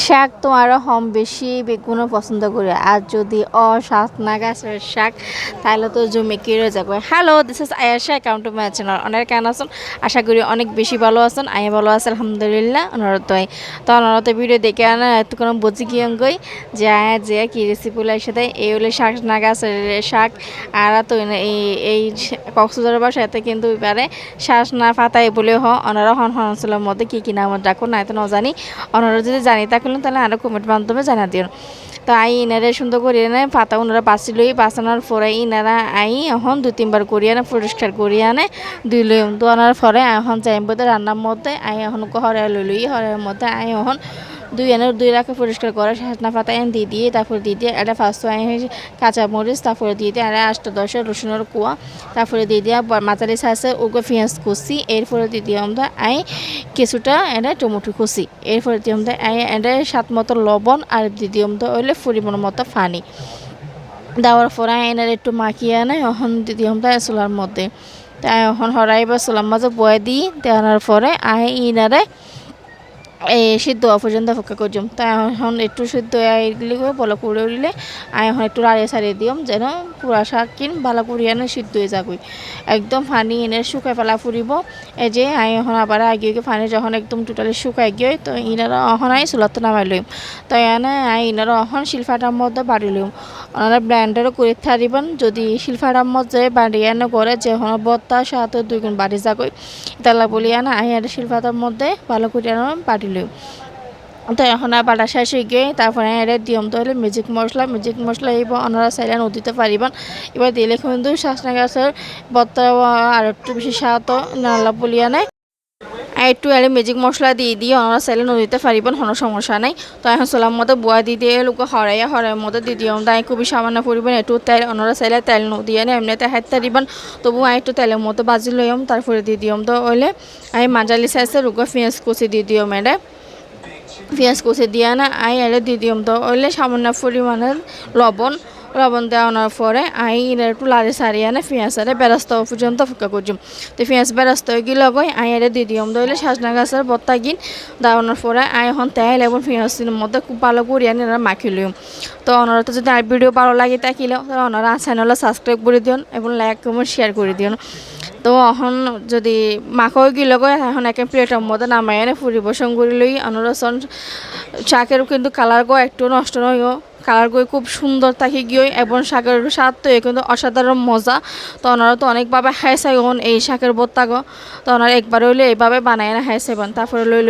শাক তো আরও কম বেশি বেগুনও পছন্দ করি। আর যদি অসাধনা গাছের শাক তাহলে তো জমে কেড়ে যাবে। Hello, this is Ayesha, account to my channel. অনেক কেন আছেন? আশা করি অনেক বেশি ভালো আছেন। আমি ভালো আছি আলহামদুলিল্লাহ। অনারতই তো অনারত ভিডিও দেখে আনা এতক্ষণ বুঝি কি অঙ্গই যে যে কি রেসিপি সাথে এই হলে শাক না গাছের শাক। আর তো এই কক্সবাজার বাসাতে কিন্তু এবারে শ্বাস না ফাতাই বলে ওনারা হন অঞ্চলের মধ্যে কী নাম ডাকুন না এত না জানি। ওনারা যদি জানি থাকলেন তাহলে আরও কমেন্ট মাধ্যমে জানা দিন। তো ইনারে সুন্দর করিয়ে নেয় পাতা ওনারা বাঁচিলই বাঁচানোর পরে ইনারা এখন 2-3 বার করিয়ে আনে পরিষ্কার করিয়ে আনে দিলে তো আনার পরে এখন যাইম বোধ রান্নার মধ্যে এখন হরে লইলই হরের মধ্যে এখন দুই রাখে পরিষ্কার করে সাজনা পাতা দিয়ে তারপর দিয়ে এটা ফার্স্ট কাঁচামরিচ তারপরে দিয়ে আর 8-10 রসুনের কুয়া তারপরে দিয়ে মাঝারি সাইজে ওকে পেঁয়াজ কুচি এরপরে দিয়ে আমরা কিছুটা এটা টমেটো কুচি এরপরে দিয়ে আমরা এটা স্বাদ মতো লবণ আর দিয়ে আমরা হইলে পরিমাণ মতো পানি দেওয়ার পরে এনার একটু মাখিয়ে আনে এখন দিয়ে আমরা চুলার মধ্যে তাই এখন হরাই বা চুলার মাঝে বয়ে দিই দেওয়ার পরে ইনারে সিদ্ধ হওয়া পর্যন্ত অপেক্ষা করছিলাম। তাই এখন একটু সিদ্ধ হয়ে বলো করে উঠলে এখন একটু লাড়িয়ে ছাড়িয়ে দিম যেন পুরা শাক ভালো করে এনে সিদ্ধ হয়ে যাবই একদম পানি এনে শুকাই ফেলা ফুরিব। এই যে এখন আবার আগে পানি যখন একদম টোটালি শুকাই গিয়ে তো ইনারা এখন চুলাতে নামাই লইম। তো এনে ইনারা এখন শিলফাটার মধ্যে বাড়ি লইম। ওনারা ব্ল্যান্ডারও করে থাকবেন যদি শিলফাটার মধ্যে বাড়িয়ে এনে করে যে এখন বত্তা সাথে 2 গুণ বাড়ি যাগই তালা বলি আনা আর শিলফাটার মধ্যে ভালো করে বাড়ি লইম। তো এখন আর বাটা শেষ হয়ে গিয়ে তারপরে এটা দিয়ম তো হলে ম্যাজিক মশলা এবার ওনারা চাইলে দিতে পারিবেন। এবার দিলে কিন্তু শাসনা গাছের বত্তা আর একটু বেশি স্বাদ নালা বলিয়া নেয় আর একটু এলে ম্যাজিক মশলা দিয়ে ওনারা চাইলে দিতে পারিবেন কোনো সমস্যা নাই। তো এখন চোলার মধ্যে বুয়া দিয়ে লোক হরাইয়ের মধ্যে দিম তাই খুবই সামান্য পরিমাণ একটু তেল ওনারা চাইলে তেল দিয়ে নেই এমনিতে হাতে দিবেন তবু একটু তেলের মতো বাজি লইম তারপরে দিম তো হইলে আমি মাঝালি সাইজের লোক পেঁয়াজ কুচি দিও মেডে পেঁয়াজ কুচি দিয়ে না এলে দিম তো ওইলে সামান্য পরিমাণের লবণ দেওয়ানোর পরে একটু লাড়ি সারিয়ে আনে পেঁয়াজ আরে বেরাস্ত পর্যন্ত অপেক্ষা করছিলাম। তো পেঁয়াজ বেরাস্ত হয়ে গিয়ে লগই এলে দিম দইলে সাজনা গাছের বত্তা দেওয়ানোর পরে এখন তেল এবং পেঁয়াজের মধ্যে খুব ভালো করে আনি মাখি লইম। তো ওনারা তো যদি আর ভিডিও ভালো লাগে তাকিলেও ওনারা চ্যানেলে সাবস্ক্রাইব করে দিন এবং লাইক কমেন্ট শেয়ার করে দিন। তো এখন যদি মাখো গিলে এখন একে প্লেটের মধ্যে নামাই এনে পরিবেশন করে লই অনরসন শাকের কিন্তু কালার একটু নষ্ট নয়ও কালার খুব সুন্দর থাকে গিয়ে এবং শাকের স্বাদ তো কিন্তু অসাধারণ মজা। তো ওনারা তো অনেকভাবে খাইছে এই শাকের ভর্তা তো ওনারা একবার হইলে এইভাবে বানায় না খাইছেন তারপরে লই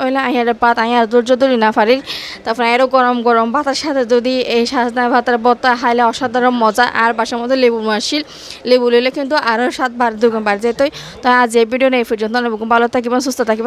হইলে আইয়ার পাত আইয়ার ধৈর্য ধরি না পারি তারপরে আরও গরম ভাতের সাথে যদি এই সাজনা ভাতের ভর্তা খাইলে অসাধারণ মজা আর বাসার মধ্যে লেবু মাসিল লেবু লইলে কিন্তু আরও স্বাদ দুগুণ বাড়ি যেত। তো আজ এই ভিডিও নেই পর্যন্ত ভালো থাকিবেন সুস্থ থাকিবেন।